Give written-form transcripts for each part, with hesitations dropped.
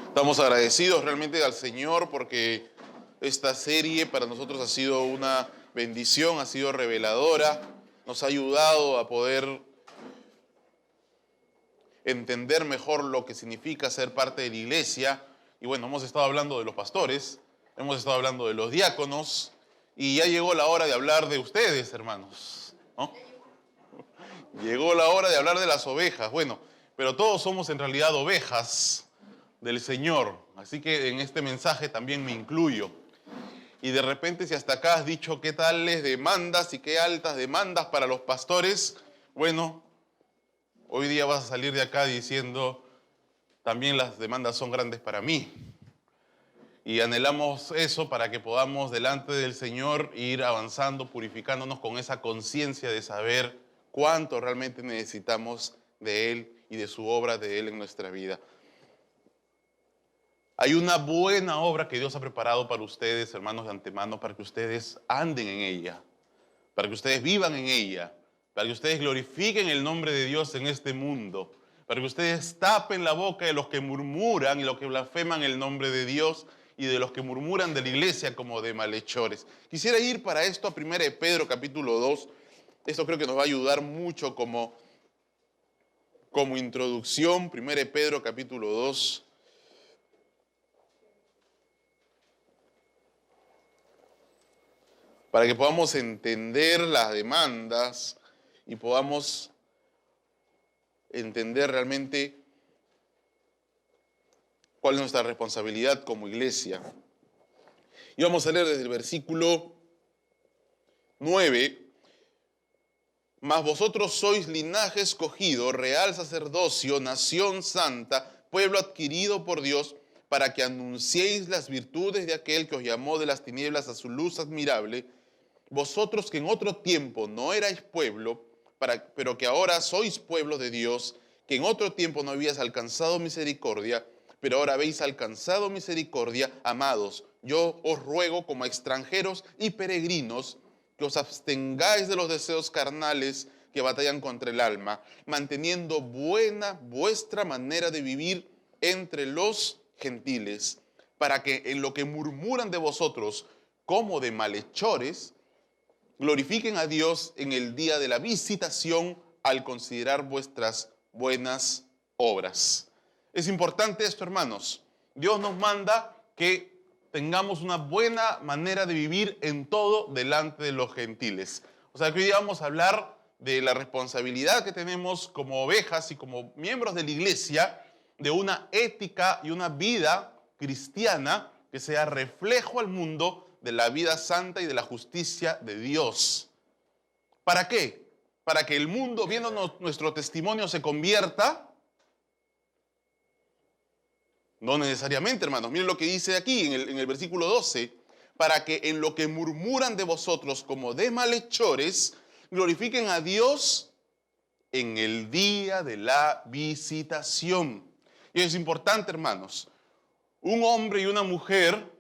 Estamos agradecidos realmente al Señor porque esta serie para nosotros ha sido una bendición, ha sido reveladora, nos ha ayudado a poder entender mejor lo que significa ser parte de la iglesia. Y bueno, hemos estado hablando de los pastores, hemos estado hablando de los diáconos y ya llegó la hora de hablar de ustedes, hermanos, ¿no? Llegó la hora de hablar de las ovejas. Bueno, pero todos somos en realidad ovejas del Señor. Así que en este mensaje también me incluyo. Y de repente si hasta acá has dicho qué tales demandas y qué altas demandas para los pastores, bueno, hoy día vas a salir de acá diciendo también las demandas son grandes para mí. Y anhelamos eso para que podamos delante del Señor ir avanzando, purificándonos con esa conciencia de saber cuánto realmente necesitamos de Él y de su obra de Él en nuestra vida. Hay una buena obra que Dios ha preparado para ustedes, hermanos, de antemano, para que ustedes anden en ella, para que ustedes vivan en ella, para que ustedes glorifiquen el nombre de Dios en este mundo, para que ustedes tapen la boca de los que murmuran y los que blasfeman el nombre de Dios y de los que murmuran de la iglesia como de malhechores. Quisiera ir para esto a 1 Pedro capítulo 2. Esto creo que nos va a ayudar mucho como introducción. 1 Pedro capítulo 2. Para que podamos entender las demandas y podamos entender realmente cuál es nuestra responsabilidad como iglesia. Y vamos a leer desde el versículo 9. Mas vosotros sois linaje escogido, real sacerdocio, nación santa, pueblo adquirido por Dios, para que anunciéis las virtudes de aquel que os llamó de las tinieblas a su luz admirable. Vosotros que en otro tiempo no erais pueblo, pero que ahora sois pueblo de Dios, que en otro tiempo no habíais alcanzado misericordia, pero ahora habéis alcanzado misericordia, amados. Yo os ruego como a extranjeros y peregrinos que os abstengáis de los deseos carnales que batallan contra el alma, manteniendo buena vuestra manera de vivir entre los gentiles, para que en lo que murmuran de vosotros como de malhechores, glorifiquen a Dios en el día de la visitación al considerar vuestras buenas obras. Es importante esto, hermanos. Dios nos manda que tengamos una buena manera de vivir en todo delante de los gentiles. O sea, que hoy vamos a hablar de la responsabilidad que tenemos como ovejas y como miembros de la iglesia, de una ética y una vida cristiana que sea reflejo al mundo de la vida santa y de la justicia de Dios. ¿Para qué? Para que el mundo, viendo nuestro testimonio, se convierta. No necesariamente, hermanos. Miren lo que dice aquí en el versículo 12. Para que en lo que murmuran de vosotros como de malhechores, glorifiquen a Dios en el día de la visitación. Y es importante, hermanos. Un hombre y una mujer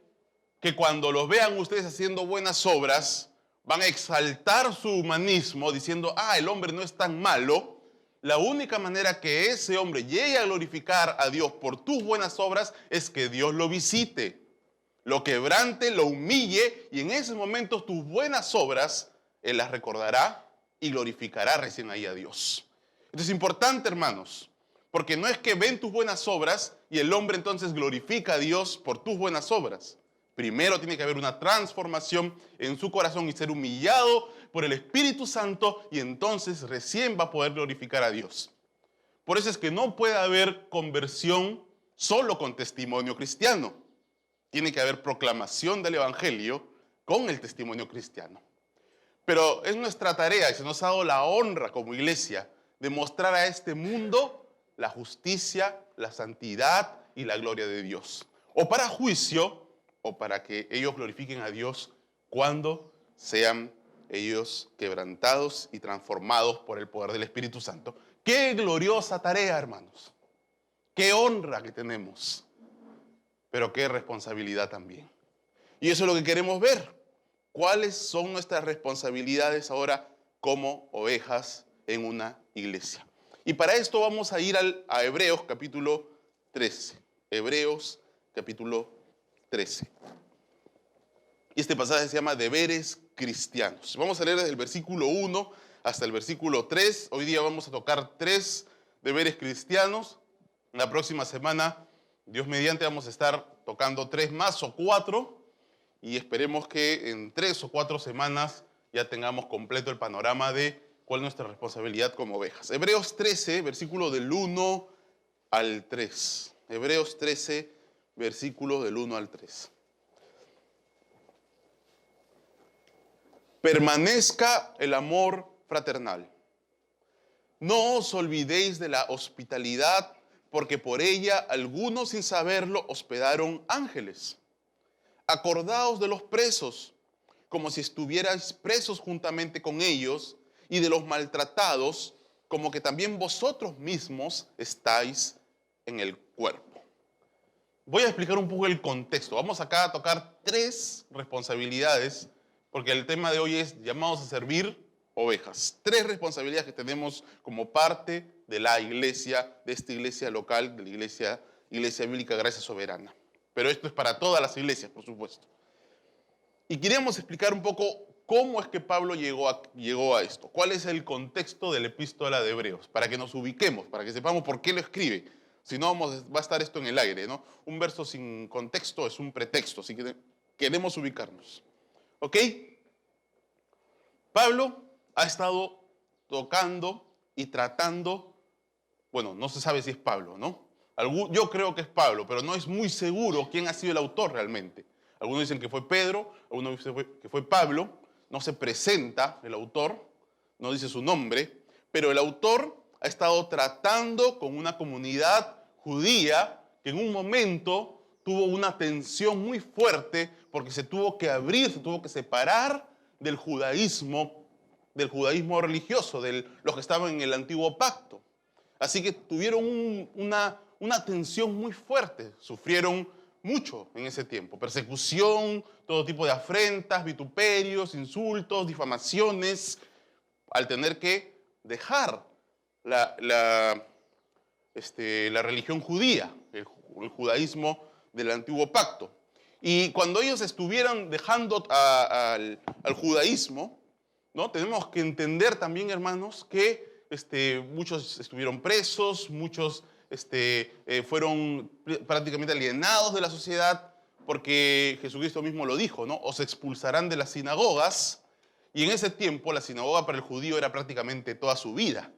que cuando los vean ustedes haciendo buenas obras, van a exaltar su humanismo diciendo, el hombre no es tan malo. La única manera que ese hombre llegue a glorificar a Dios por tus buenas obras es que Dios lo visite, lo quebrante, lo humille, y en esos momentos tus buenas obras, Él las recordará y glorificará recién ahí a Dios. Esto es importante, hermanos, porque no es que ven tus buenas obras y el hombre entonces glorifica a Dios por tus buenas obras. Primero tiene que haber una transformación en su corazón y ser humillado por el Espíritu Santo, y entonces recién va a poder glorificar a Dios. Por eso es que no puede haber conversión solo con testimonio cristiano. Tiene que haber proclamación del Evangelio con el testimonio cristiano. Pero es nuestra tarea, y se nos ha dado la honra como iglesia, de mostrar a este mundo la justicia, la santidad y la gloria de Dios. O para juicio, o para que ellos glorifiquen a Dios cuando sean ellos quebrantados y transformados por el poder del Espíritu Santo. ¡Qué gloriosa tarea, hermanos! Qué honra que tenemos, pero qué responsabilidad también. Y eso es lo que queremos ver. ¿Cuáles son nuestras responsabilidades ahora como ovejas en una iglesia? Y para esto vamos a ir a Hebreos capítulo 13. Hebreos capítulo 13. Y este pasaje se llama Deberes Cristianos. Vamos a leer desde el versículo 1 hasta el versículo 3. Hoy día vamos a tocar 3 deberes cristianos. La próxima semana, Dios mediante, vamos a estar tocando 3 más o 4. Y esperemos que en 3 o 4 semanas ya tengamos completo el panorama de cuál es nuestra responsabilidad como ovejas. Hebreos 13, versículo del 1 al 3. Hebreos 13, versículo del 1 al 3. Permanezca el amor fraternal. No os olvidéis de la hospitalidad, porque por ella algunos sin saberlo hospedaron ángeles. Acordaos de los presos, como si estuvierais presos juntamente con ellos, y de los maltratados, como que también vosotros mismos estáis en el cuerpo. Voy a explicar un poco el contexto. Vamos acá a tocar 3 responsabilidades, porque el tema de hoy es llamados a servir ovejas. 3 responsabilidades que tenemos como parte de la iglesia, de esta iglesia local, de la iglesia Bíblica Gracia Soberana. Pero esto es para todas las iglesias, por supuesto. Y queríamos explicar un poco cómo es que Pablo llegó a esto. ¿Cuál es el contexto de la epístola de Hebreos? Para que nos ubiquemos, para que sepamos por qué lo escribe. Si no, va a estar esto en el aire, ¿no? Un verso sin contexto es un pretexto, así que queremos ubicarnos. ¿Ok? Pablo ha estado tocando y tratando, bueno, no se sabe si es Pablo, ¿no? Yo creo que es Pablo, pero no es muy seguro quién ha sido el autor realmente. Algunos dicen que fue Pedro, algunos dicen que fue Pablo. No se presenta el autor, no dice su nombre, pero el autor ha estado tratando con una comunidad judía que en un momento tuvo una tensión muy fuerte porque se tuvo que abrir, se tuvo que separar del judaísmo religioso, de los que estaban en el antiguo pacto. Así que tuvieron una tensión muy fuerte, sufrieron mucho en ese tiempo. Persecución, todo tipo de afrentas, vituperios, insultos, difamaciones, al tener que dejar la religión judía, el judaísmo del antiguo pacto. Y cuando ellos estuvieran dejando al judaísmo, ¿no? Tenemos que entender también, hermanos, que muchos estuvieron presos, muchos fueron prácticamente alienados de la sociedad, porque Jesucristo mismo lo dijo, ¿no? Os expulsarán de las sinagogas, y en ese tiempo la sinagoga para el judío era prácticamente toda su vida.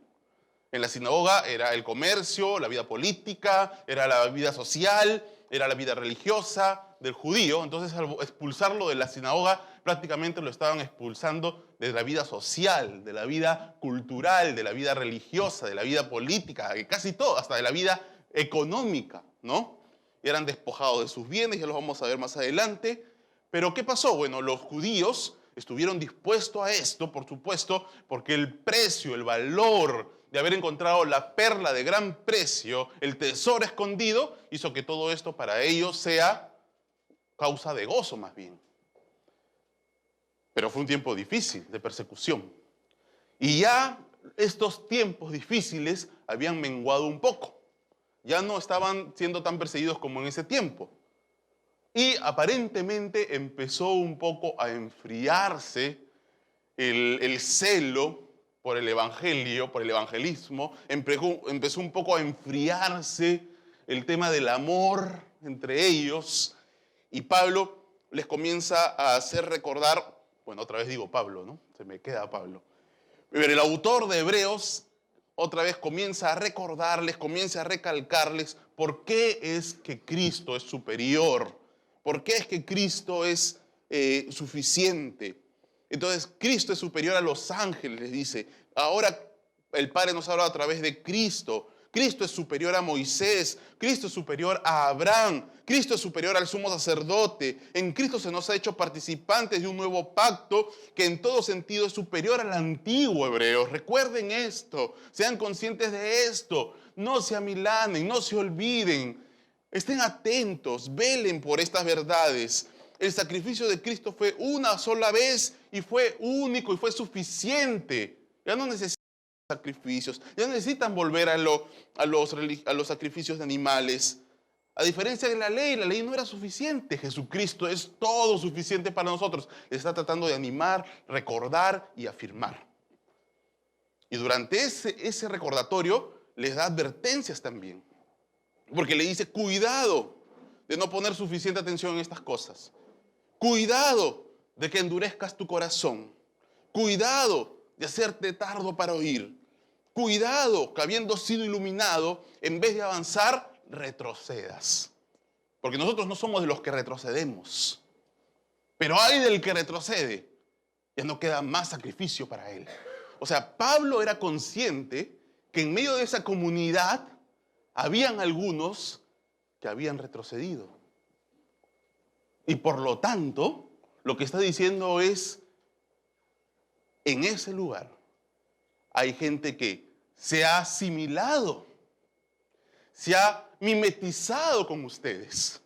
En la sinagoga era el comercio, la vida política, era la vida social, era la vida religiosa del judío. Entonces, al expulsarlo de la sinagoga, prácticamente lo estaban expulsando de la vida social, de la vida cultural, de la vida religiosa, de la vida política, de casi todo, hasta de la vida económica, ¿no? Eran despojados de sus bienes, ya los vamos a ver más adelante. Pero ¿qué pasó? Bueno, los judíos estuvieron dispuestos a esto, por supuesto, porque el precio, el valor de haber encontrado la perla de gran precio, el tesoro escondido, hizo que todo esto para ellos sea causa de gozo más bien. Pero fue un tiempo difícil de persecución. Y ya estos tiempos difíciles habían menguado un poco. Ya no estaban siendo tan perseguidos como en ese tiempo. Y aparentemente empezó un poco a enfriarse el celo por el evangelio, por el evangelismo. Empezó un poco a enfriarse el tema del amor entre ellos. Y Pablo les comienza a hacer recordar, bueno, otra vez digo Pablo, ¿no? Se me queda Pablo. Pero el autor de Hebreos otra vez comienza a recordarles, comienza a recalcarles por qué es que Cristo es superior, por qué es que Cristo es suficiente. Entonces, Cristo es superior a los ángeles, les dice. Ahora el Padre nos habla a través de Cristo, Cristo es superior a Moisés, Cristo es superior a Abraham, Cristo es superior al sumo sacerdote. En Cristo se nos ha hecho participantes de un nuevo pacto que en todo sentido es superior al antiguo, hebreos. Recuerden esto, sean conscientes de esto, no se amilanen, no se olviden, estén atentos, velen por estas verdades. El sacrificio de Cristo fue una sola vez y fue único y fue suficiente. Ya no necesitan sacrificios, ya no necesitan volver a los sacrificios de animales. A diferencia de la ley no era suficiente. Jesucristo es todo suficiente para nosotros. Les está tratando de animar, recordar y afirmar. Y durante ese recordatorio les da advertencias también. Porque le dice, cuidado de no poner suficiente atención en estas cosas. Cuidado de que endurezcas tu corazón. Cuidado de hacerte tardo para oír. Cuidado que habiendo sido iluminado, en vez de avanzar, retrocedas. Porque nosotros no somos de los que retrocedemos. Pero hay del que retrocede. Ya no queda más sacrificio para él. O sea, Pablo era consciente que en medio de esa comunidad habían algunos que habían retrocedido. Y por lo tanto, lo que está diciendo es, en ese lugar hay gente que se ha asimilado, se ha mimetizado con ustedes.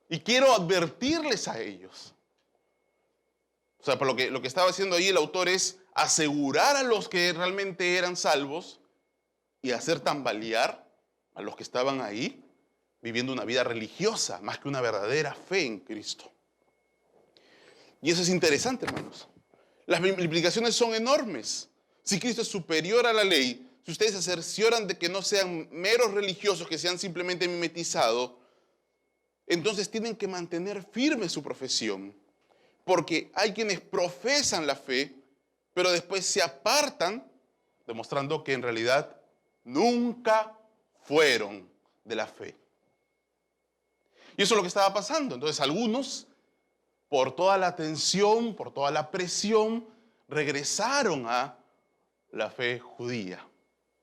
Y quiero advertirles a ellos. O sea, por lo que estaba haciendo ahí el autor es asegurar a los que realmente eran salvos y hacer tambalear a los que estaban ahí viviendo una vida religiosa más que una verdadera fe en Cristo. Y eso es interesante, hermanos. Las implicaciones son enormes. Si Cristo es superior a la ley, si ustedes se cercioran de que no sean meros religiosos, que sean simplemente mimetizados, entonces tienen que mantener firme su profesión. Porque hay quienes profesan la fe, pero después se apartan, demostrando que en realidad nunca fueron de la fe. Y eso es lo que estaba pasando. Entonces algunos, por toda la tensión, por toda la presión, regresaron a la fe judía.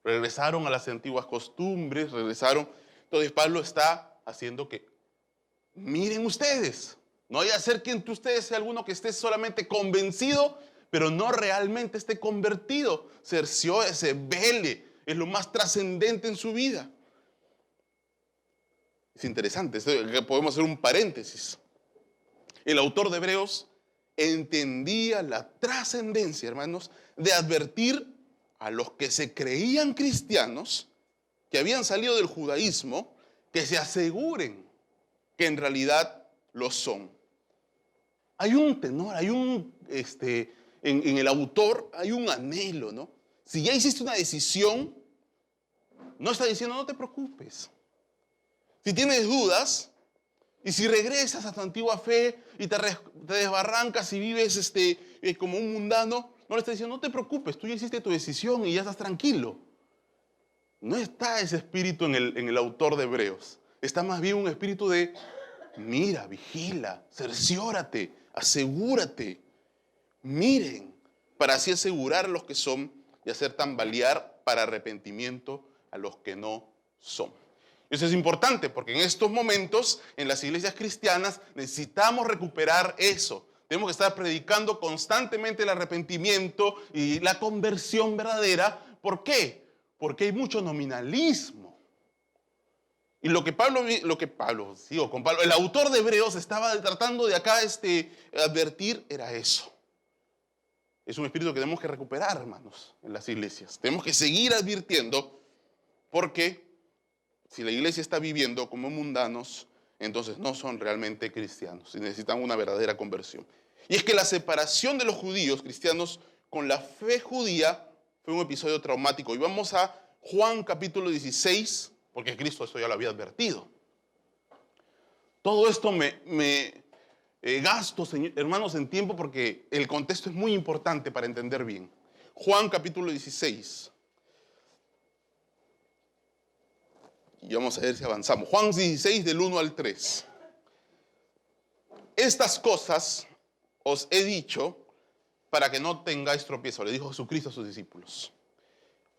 Regresaron a las antiguas costumbres, regresaron. Entonces Pablo está haciendo que, miren ustedes, no vaya a ser que entre ustedes sea alguno que esté solamente convencido, pero no realmente esté convertido. Cercióese, vele, es lo más trascendente en su vida. Es interesante, podemos hacer un paréntesis. El autor de Hebreos entendía la trascendencia, hermanos, de advertir a los que se creían cristianos, que habían salido del judaísmo, que se aseguren que en realidad lo son. Hay un tenor, en el autor hay un anhelo, ¿no? Si ya hiciste una decisión, no está diciendo no te preocupes. Si tienes dudas, y si regresas a tu antigua fe y te desbarrancas y vives como un mundano, no le está diciendo no te preocupes, tú ya hiciste tu decisión y ya estás tranquilo. No está ese espíritu en el autor de Hebreos. Está más bien un espíritu de mira, vigila, cerciórate, asegúrate. Miren, para así asegurar a los que son y hacer tambalear para arrepentimiento a los que no son. Eso es importante porque en estos momentos, en las iglesias cristianas, necesitamos recuperar eso. Tenemos que estar predicando constantemente el arrepentimiento y la conversión verdadera. ¿Por qué? Porque hay mucho nominalismo. Y el autor de Hebreos estaba tratando de acá advertir, era eso. Es un espíritu que tenemos que recuperar, hermanos, en las iglesias. Tenemos que seguir advirtiendo porque si la iglesia está viviendo como mundanos, entonces no son realmente cristianos y necesitan una verdadera conversión. Y es que la separación de los judíos cristianos con la fe judía fue un episodio traumático. Y vamos a Juan capítulo 16, porque Cristo esto ya lo había advertido. Todo esto me gasto, hermanos, en tiempo porque el contexto es muy importante para entender bien. Juan capítulo 16. Y vamos a ver si avanzamos. Juan 16 del 1 al 3. Estas cosas os he dicho para que no tengáis tropiezo, le dijo Jesucristo a sus discípulos.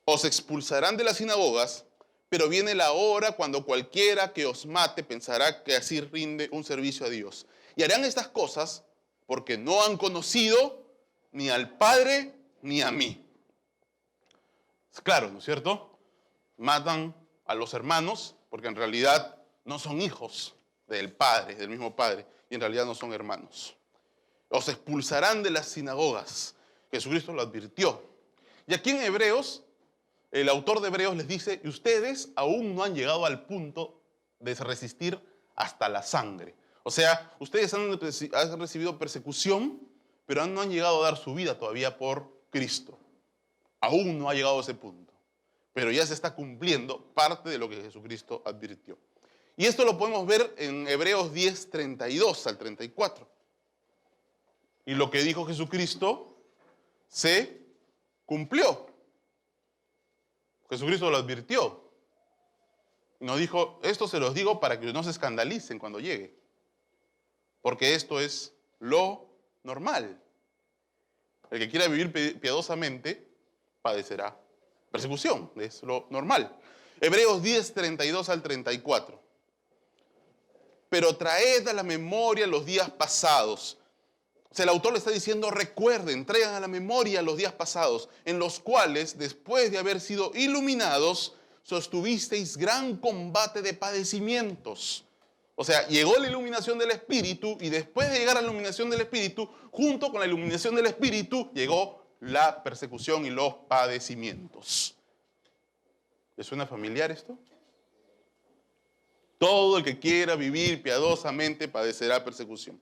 Os expulsarán de las sinagogas, Pero viene la hora cuando cualquiera que os mate pensará que así rinde un servicio a Dios. Y harán estas cosas porque no han conocido ni al Padre ni a mí. Es claro, ¿no es cierto? Matan a los hermanos porque en realidad no son hijos del Padre, del mismo Padre, y en realidad no son hermanos. Os expulsarán de las sinagogas. Jesucristo lo advirtió. Y aquí en Hebreos, el autor de Hebreos les dice, y ustedes aún no han llegado al punto de resistir hasta la sangre. O sea, ustedes han recibido persecución, pero no han llegado a dar su vida todavía por Cristo. Aún no ha llegado a ese punto. Pero ya se está cumpliendo parte de lo que Jesucristo advirtió. Y esto lo podemos ver en Hebreos 10, 32 al 34. Y lo que dijo Jesucristo se cumplió. Jesucristo lo advirtió. Y nos dijo, esto se los digo para que no se escandalicen cuando llegue. Porque esto es lo normal. El que quiera vivir piadosamente padecerá persecución. Es lo normal. Hebreos 10, 32 al 34. Pero traed a la memoria los días pasados. O sea, el autor le está diciendo, recuerden, traigan a la memoria los días pasados, en los cuales, después de haber sido iluminados, sostuvisteis gran combate de padecimientos. O sea, llegó la iluminación del Espíritu, y después de llegar a la iluminación del Espíritu, junto con la iluminación del Espíritu, llegó la persecución y los padecimientos. ¿Les suena familiar esto? Todo el que quiera vivir piadosamente padecerá persecución.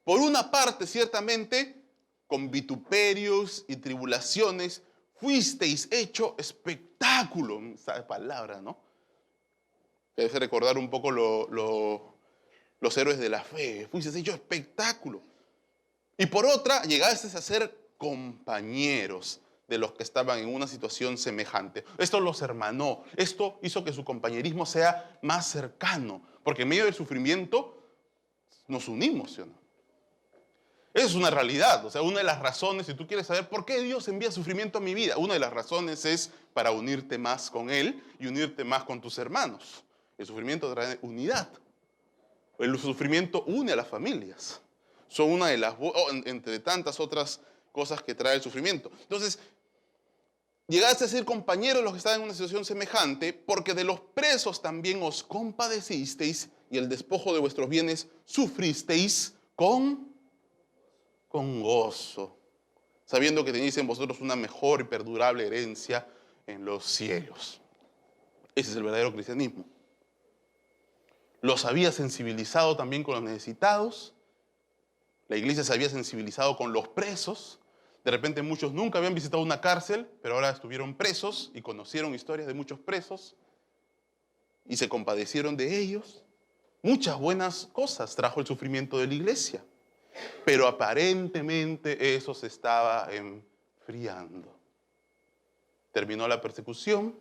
Por una parte, ciertamente, con vituperios y tribulaciones, fuisteis hecho espectáculo. Esa palabra, ¿no? Que hace recordar un poco los héroes de la fe. Fuisteis hecho espectáculo. Y por otra, llegasteis a ser compañeros de los que estaban en una situación semejante. Esto los hermanó. Esto hizo que su compañerismo sea más cercano. Porque en medio del sufrimiento nos unimos, ¿sí o no? Esa es una realidad. O sea, una de las razones, si tú quieres saber por qué Dios envía sufrimiento a mi vida, una de las razones es para unirte más con Él y unirte más con tus hermanos. El sufrimiento trae unidad. El sufrimiento une a las familias. Son una de las, entre tantas otras cosas que trae el sufrimiento. Entonces, llegaste a ser compañeros de los que estaban en una situación semejante, porque de los presos también os compadecisteis y el despojo de vuestros bienes sufristeis con gozo, sabiendo que tenéis en vosotros una mejor y perdurable herencia en los cielos. Ese es el verdadero cristianismo. Los había sensibilizado también con los necesitados. La iglesia se había sensibilizado con los presos. De repente muchos nunca habían visitado una cárcel, pero ahora estuvieron presos y conocieron historias de muchos presos y se compadecieron de ellos. Muchas buenas cosas trajo el sufrimiento de la iglesia. Pero aparentemente eso se estaba enfriando. Terminó la persecución,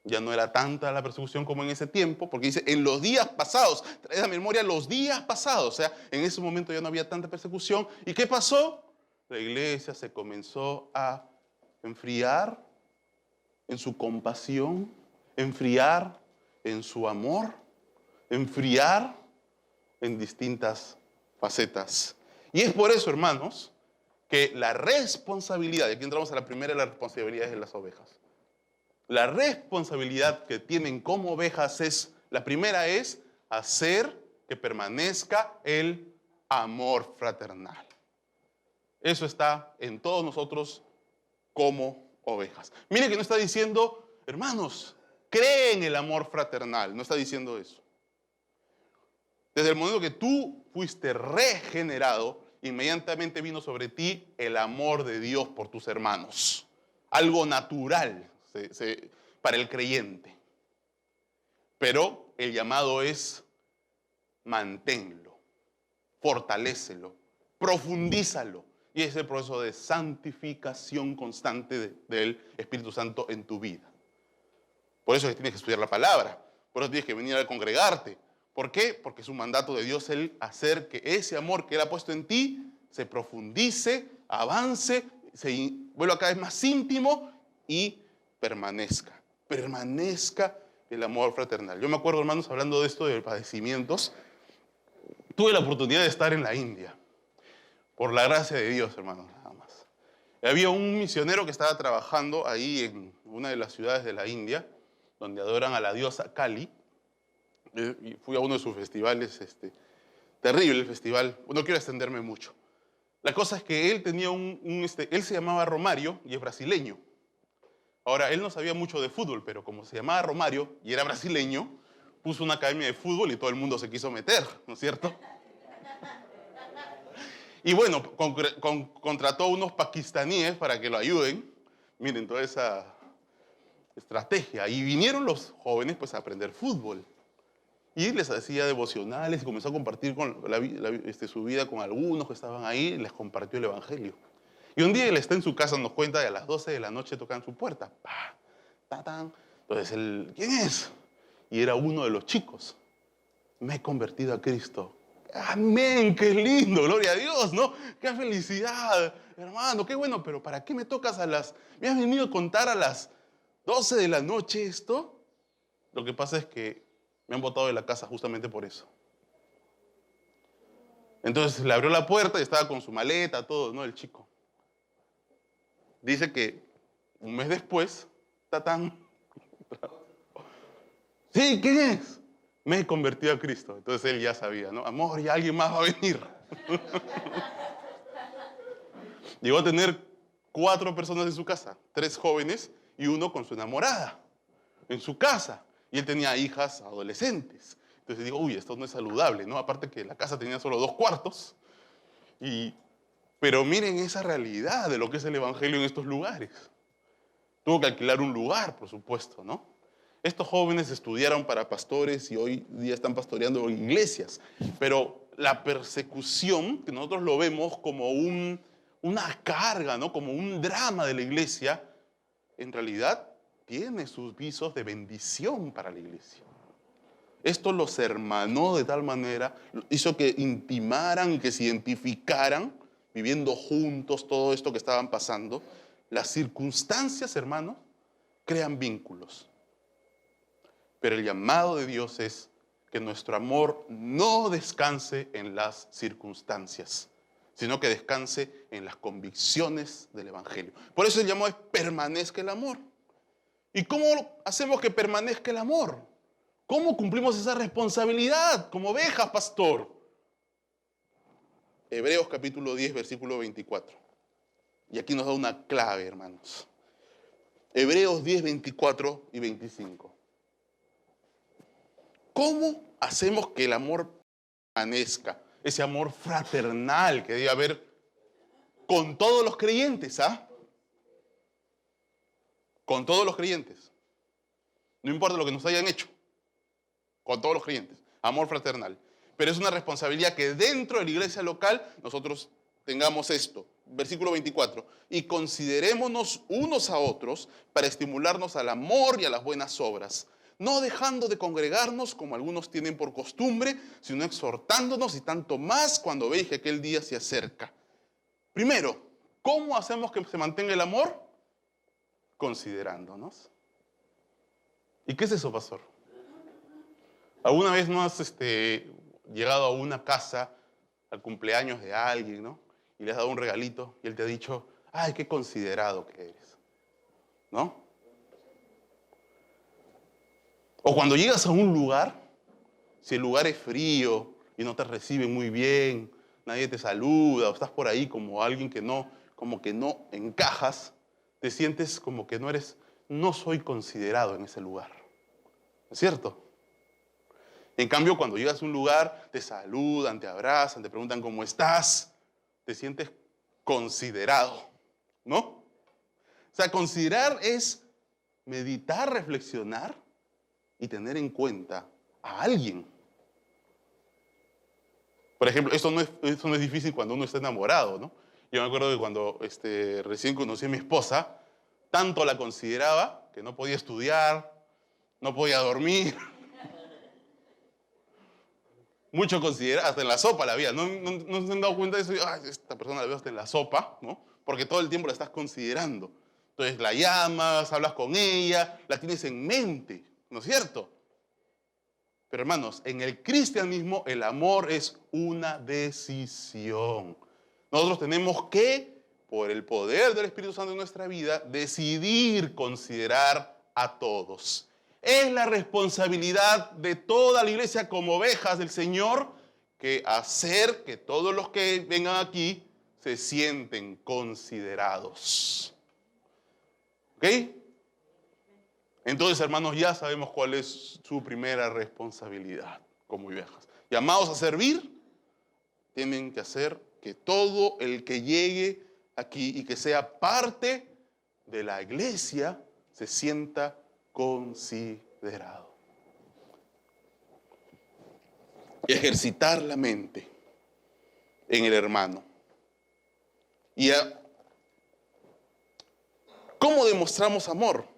ya no era tanta la persecución como en ese tiempo, porque dice, en los días pasados, trae a memoria los días pasados, o sea, en ese momento ya no había tanta persecución. ¿Y qué pasó? La iglesia se comenzó a enfriar en su compasión, enfriar en su amor, enfriar en distintas facetas. Y es por eso, hermanos, que la responsabilidad, y aquí entramos a la primera de las responsabilidades de las ovejas. La responsabilidad que tienen como ovejas es, la primera es hacer que permanezca el amor fraternal. Eso está en todos nosotros como ovejas. Mire que no está diciendo, hermanos, creen en el amor fraternal. No está diciendo eso. Desde el momento que tú fuiste regenerado, inmediatamente vino sobre ti el amor de Dios por tus hermanos. Algo natural para el creyente. Pero el llamado es manténlo, fortalécelo, profundízalo. Y es el proceso de santificación constante del Espíritu Santo en tu vida. Por eso es que tienes que estudiar la palabra. Por eso tienes que venir a congregarte. ¿Por qué? Porque es un mandato de Dios el hacer que ese amor que Él ha puesto en ti se profundice, avance, se vuelva cada vez más íntimo y permanezca. Permanezca el amor fraternal. Yo me acuerdo, hermanos, hablando de esto de padecimientos, tuve la oportunidad de estar en la India, por la gracia de Dios, hermanos, nada más. Había un misionero que estaba trabajando ahí en una de las ciudades de la India, donde adoran a la diosa Kali, y fui a uno de sus festivales, terrible el festival, no quiero extenderme mucho. La cosa es que él tenía él se llamaba Romario y es brasileño. Ahora, él no sabía mucho de fútbol, pero como se llamaba Romario y era brasileño, puso una academia de fútbol y todo el mundo se quiso meter, ¿no es cierto? Y bueno, contrató a unos pakistaníes para que lo ayuden. Miren, toda esa estrategia. Y vinieron los jóvenes pues a aprender fútbol. Y les hacía devocionales y comenzó a compartir su vida con algunos que estaban ahí, y les compartió el evangelio. Y un día él está en su casa, nos cuenta, y a las 12 de la noche tocan su puerta. ¡Pah! ¡Tatán! Entonces él, ¿quién es? Y era uno de los chicos. Me he convertido a Cristo. Amén, qué lindo, gloria a Dios, ¿no? Qué felicidad, hermano, qué bueno, pero ¿para qué me tocas me has venido a contar a las 12 de la noche esto? Lo que pasa es que me han botado de la casa justamente por eso. Entonces le abrió la puerta y estaba con su maleta, todo, ¿no? El chico. Dice que un mes después, tatán. Sí, ¿quién es? Me he convertido a Cristo. Entonces él ya sabía, ¿no? Amor, ya alguien más va a venir. Llegó a tener 4 personas en su casa, 3 jóvenes y uno con su enamorada en su casa. Y él tenía hijas adolescentes. Entonces digo, uy, esto no es saludable, ¿no? Aparte que la casa tenía solo 2 cuartos. Pero miren esa realidad de lo que es el evangelio en estos lugares. Tuvo que alquilar un lugar, por supuesto, ¿no? Estos jóvenes estudiaron para pastores y hoy día están pastoreando iglesias. Pero la persecución, que nosotros lo vemos como una carga, ¿no? Como un drama de la iglesia, en realidad tiene sus visos de bendición para la iglesia. Esto los hermanó de tal manera, hizo que intimaran, que se identificaran, viviendo juntos todo esto que estaban pasando. Las circunstancias, hermanos, crean vínculos. Pero el llamado de Dios es que nuestro amor no descanse en las circunstancias, sino que descanse en las convicciones del evangelio. Por eso el llamado es permanezca el amor. ¿Y cómo hacemos que permanezca el amor? ¿Cómo cumplimos esa responsabilidad como ovejas, pastor? Hebreos capítulo 10, versículo 24. Y aquí nos da una clave, hermanos. Hebreos 10, 24 y 25. ¿Cómo hacemos que el amor permanezca? Ese amor fraternal que debe haber con todos los creyentes, ¿ah? Con todos los creyentes. No importa lo que nos hayan hecho. Con todos los creyentes. Amor fraternal. Pero es una responsabilidad que dentro de la iglesia local nosotros tengamos esto. Versículo 24. Y considerémonos unos a otros para estimularnos al amor y a las buenas obras, no dejando de congregarnos como algunos tienen por costumbre, sino exhortándonos y tanto más cuando veis que aquel día se acerca. Primero, ¿cómo hacemos que se mantenga el amor? Considerándonos. ¿Y qué es eso, pastor? ¿Alguna vez no has llegado a una casa al cumpleaños de alguien, ¿no? Y le has dado un regalito y él te ha dicho, ay, qué considerado que eres, ¿no? O cuando llegas a un lugar, si el lugar es frío y no te reciben muy bien, nadie te saluda, o estás por ahí como alguien como que no encajas, te sientes como que no soy considerado en ese lugar. ¿Es cierto? En cambio, cuando llegas a un lugar, te saludan, te abrazan, te preguntan cómo estás, te sientes considerado, ¿no? O sea, considerar es meditar, reflexionar y tener en cuenta a alguien. Por ejemplo, eso no es difícil cuando uno está enamorado, ¿no? Yo me acuerdo que cuando recién conocí a mi esposa, tanto la consideraba que no podía estudiar, no podía dormir. Mucho considerar, hasta en la sopa la vida. ¿No se han dado cuenta de eso? Ay, esta persona la veo hasta en la sopa, ¿no? Porque todo el tiempo la estás considerando. Entonces la llamas, hablas con ella, la tienes en mente, ¿no es cierto? Pero hermanos, en el cristianismo el amor es una decisión. Nosotros tenemos que, por el poder del Espíritu Santo en nuestra vida, decidir considerar a todos. Es la responsabilidad de toda la iglesia como ovejas del Señor que hacer que todos los que vengan aquí se sienten considerados. ¿Ok? Entonces, hermanos, ya sabemos cuál es su primera responsabilidad como ovejas. Llamados a servir, tienen que hacer que todo el que llegue aquí y que sea parte de la iglesia se sienta considerado. Ejercitar la mente en el hermano. ¿Y cómo demostramos amor?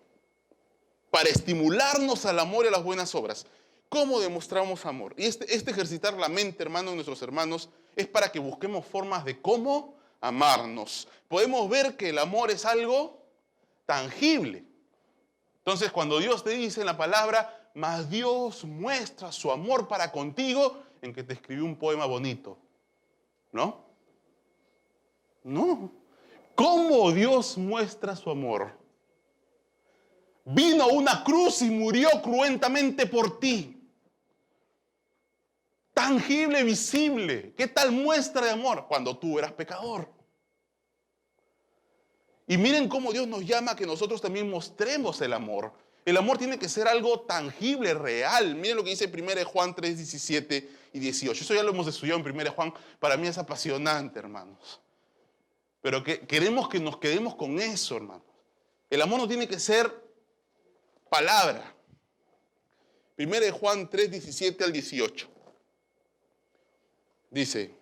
Para estimularnos al amor y a las buenas obras. ¿Cómo demostramos amor? Y este ejercitar la mente, hermanos, de nuestros hermanos, es para que busquemos formas de cómo amarnos. Podemos ver que el amor es algo tangible. Entonces, cuando Dios te dice en la palabra, mas Dios muestra su amor para contigo, en que te escribió un poema bonito. ¿No? No. ¿Cómo Dios muestra su amor? Vino a una cruz y murió cruentamente por ti. Tangible, visible. ¿Qué tal muestra de amor? Cuando tú eras pecador. Y miren cómo Dios nos llama a que nosotros también mostremos el amor. El amor tiene que ser algo tangible, real. Miren lo que dice 1 Juan 3, 17 y 18. Eso ya lo hemos estudiado en 1 Juan. Para mí es apasionante, hermanos. Pero queremos que nos quedemos con eso, hermanos. El amor no tiene que ser palabra. 1 Juan 3, 17 al 18. Dice,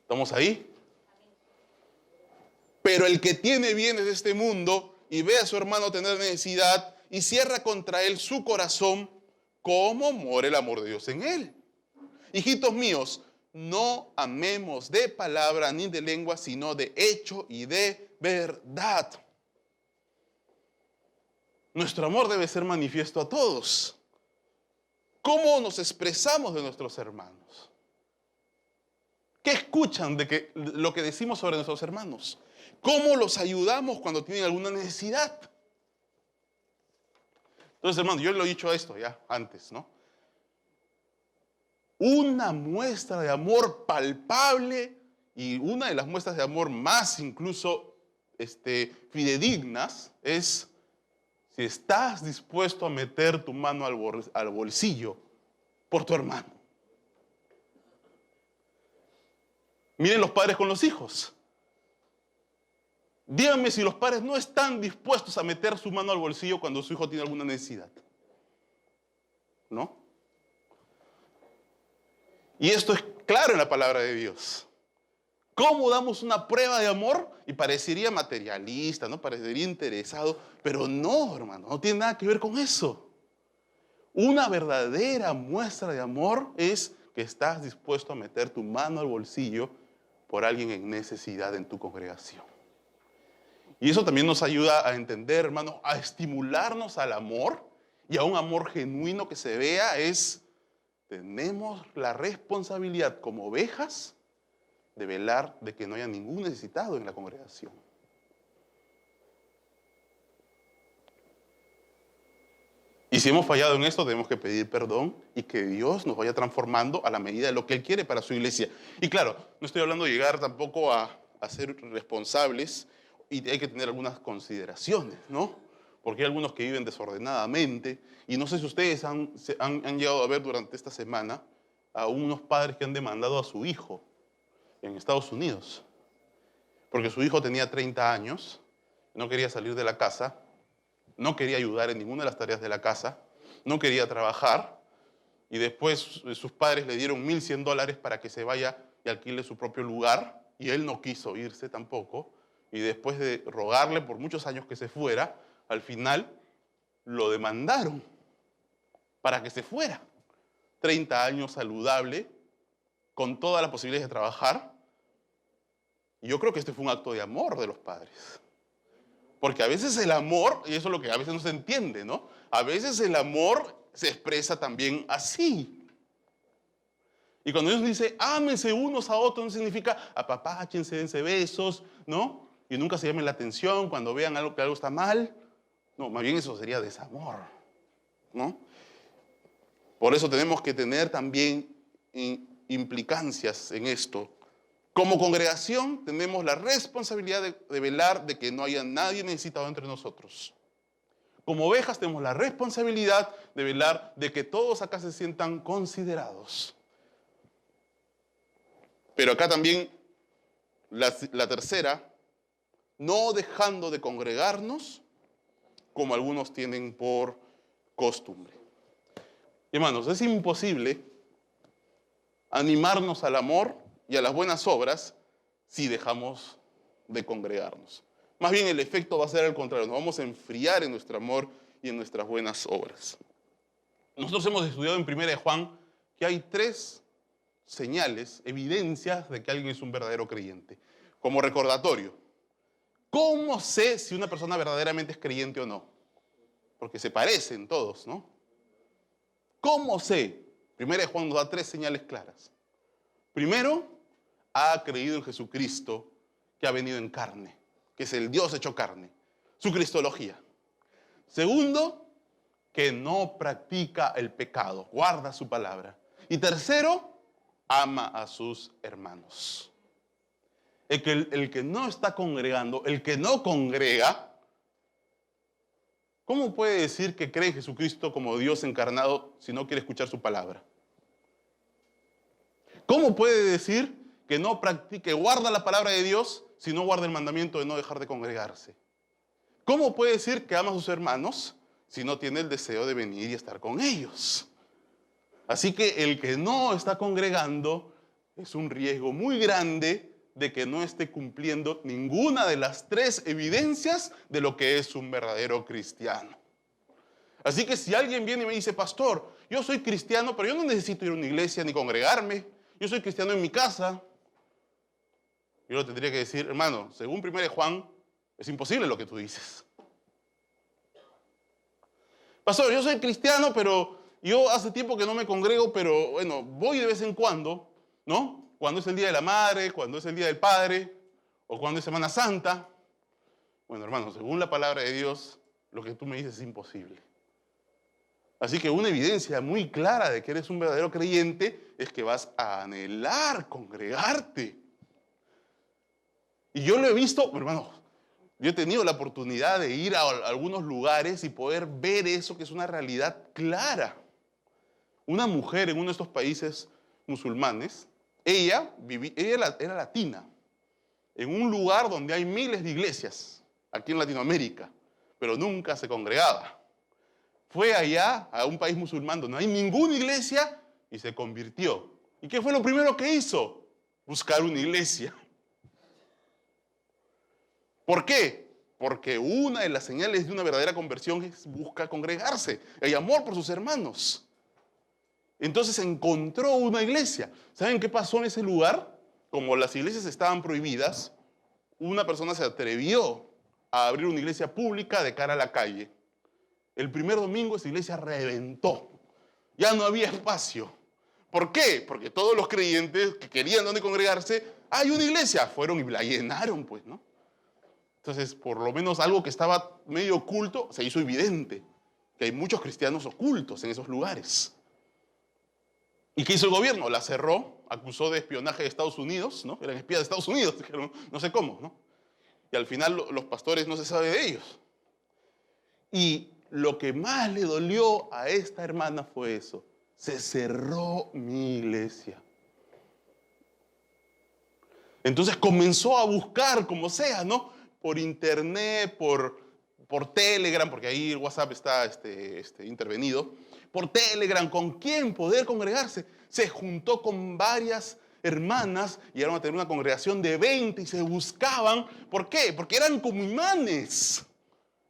¿estamos ahí? Pero el que tiene bienes de este mundo y ve a su hermano tener necesidad y cierra contra él su corazón, ¿cómo mora el amor de Dios en él? Hijitos míos, no amemos de palabra ni de lengua, sino de hecho y de verdad. Nuestro amor debe ser manifiesto a todos. ¿Cómo nos expresamos de nuestros hermanos? ¿Qué escuchan de lo que decimos sobre nuestros hermanos? ¿Cómo los ayudamos cuando tienen alguna necesidad? Entonces, hermanos, yo lo he dicho esto ya antes, ¿no? Una muestra de amor palpable y una de las muestras de amor más incluso fidedignas es si estás dispuesto a meter tu mano al bolsillo por tu hermano. Miren los padres con los hijos. Díganme si los padres no están dispuestos a meter su mano al bolsillo cuando su hijo tiene alguna necesidad. ¿No? Y esto es claro en la palabra de Dios. ¿Cómo damos una prueba de amor? Y parecería materialista, ¿no? Parecería interesado, pero no, hermano, no tiene nada que ver con eso. Una verdadera muestra de amor es que estás dispuesto a meter tu mano al bolsillo por alguien en necesidad en tu congregación. Y eso también nos ayuda a entender, hermano, a estimularnos al amor y a un amor genuino que se vea tenemos la responsabilidad como ovejas de velar de que no haya ningún necesitado en la congregación. Y si hemos fallado en esto, tenemos que pedir perdón y que Dios nos vaya transformando a la medida de lo que Él quiere para su iglesia. Y claro, no estoy hablando de llegar tampoco a ser responsables y hay que tener algunas consideraciones, ¿no? Porque hay algunos que viven desordenadamente y no sé si ustedes han llegado a ver durante esta semana a unos padres que han demandado a su hijo en Estados Unidos, porque su hijo tenía 30 años, no quería salir de la casa, no quería ayudar en ninguna de las tareas de la casa, no quería trabajar, y después sus padres le dieron $1,100 para que se vaya y alquile su propio lugar, y él no quiso irse tampoco, y después de rogarle por muchos años que se fuera, al final lo demandaron para que se fuera. 30 años saludable, con todas las posibilidades de trabajar. Y yo creo que este fue un acto de amor de los padres. Porque a veces el amor, y eso es lo que a veces no se entiende, ¿no? A veces el amor se expresa también así. Y cuando Dios dice, ámense unos a otros, no significa apapáchense, dense besos, ¿no? Y nunca se llamen la atención cuando vean algo que algo está mal. No, más bien eso sería desamor, ¿no? Por eso tenemos que tener también implicancias en esto. Como congregación tenemos la responsabilidad de velar de que no haya nadie necesitado entre nosotros. Como ovejas tenemos la responsabilidad de velar de que todos acá se sientan considerados. Pero acá también la tercera, no dejando de congregarnos como algunos tienen por costumbre. Hermanos, es imposible animarnos al amor y a las buenas obras si dejamos de congregarnos. Más bien el efecto va a ser al contrario, nos vamos a enfriar en nuestro amor y en nuestras buenas obras. Nosotros hemos estudiado en 1 Juan que hay 3 señales, evidencias de que alguien es un verdadero creyente. Como recordatorio, ¿cómo sé si una persona verdaderamente es creyente o no? Porque se parecen todos, ¿no? ¿Cómo sé? 1 Juan nos da 3 señales claras. Primero, ha creído en Jesucristo que ha venido en carne, que es el Dios hecho carne, su cristología. Segundo, que no practica el pecado, guarda su palabra. Y tercero, ama a sus hermanos. El que no está congregando, el que no congrega, ¿cómo puede decir que cree en Jesucristo como Dios encarnado si no quiere escuchar su palabra? ¿Cómo puede decir que no practique, guarda la palabra de Dios si no guarda el mandamiento de no dejar de congregarse? ¿Cómo puede decir que ama a sus hermanos si no tiene el deseo de venir y estar con ellos? Así que el que no está congregando es un riesgo muy grande de que no esté cumpliendo ninguna de las 3 evidencias de lo que es un verdadero cristiano. Así que si alguien viene y me dice, pastor, yo soy cristiano, pero yo no necesito ir a una iglesia ni congregarme, yo soy cristiano en mi casa, yo le tendría que decir, hermano, según 1 Juan, es imposible lo que tú dices. Pastor, yo soy cristiano, pero yo hace tiempo que no me congrego, pero bueno, voy de vez en cuando, ¿no? Cuando es el Día de la Madre, cuando es el Día del Padre, o cuando es Semana Santa. Bueno, hermano, según la palabra de Dios, lo que tú me dices es imposible. Así que una evidencia muy clara de que eres un verdadero creyente es que vas a anhelar congregarte. Y yo lo he visto, hermano, yo he tenido la oportunidad de ir a algunos lugares y poder ver eso que es una realidad clara. Una mujer en uno de estos países musulmanes, ella era latina, en un lugar donde hay miles de iglesias, aquí en Latinoamérica, pero nunca se congregaba. Fue allá, a un país musulmán donde no hay ninguna iglesia y se convirtió. ¿Y qué fue lo primero que hizo? Buscar una iglesia. ¿Por qué? Porque una de las señales de una verdadera conversión es buscar congregarse, hay amor por sus hermanos. Entonces encontró una iglesia. ¿Saben qué pasó en ese lugar? Como las iglesias estaban prohibidas, una persona se atrevió a abrir una iglesia pública de cara a la calle. El primer domingo esa iglesia reventó. Ya no había espacio. ¿Por qué? Porque todos los creyentes que querían donde congregarse, hay una iglesia, fueron y la llenaron, pues, ¿no? Entonces, por lo menos algo que estaba medio oculto se hizo evidente, que hay muchos cristianos ocultos en esos lugares. ¿Y qué hizo el gobierno? La cerró, acusó de espionaje de Estados Unidos, ¿no? Eran espías de Estados Unidos, dijeron, no sé cómo, ¿no? Y al final los pastores no se sabe de ellos. Y lo que más le dolió a esta hermana fue eso. Se cerró mi iglesia. Entonces comenzó a buscar, como sea, ¿no? Por internet, por Telegram, porque ahí el WhatsApp está intervenido. Por Telegram, ¿con quién poder congregarse? Se juntó con varias hermanas y llegaron a tener una congregación de 20 y se buscaban. ¿Por qué? Porque eran como imanes.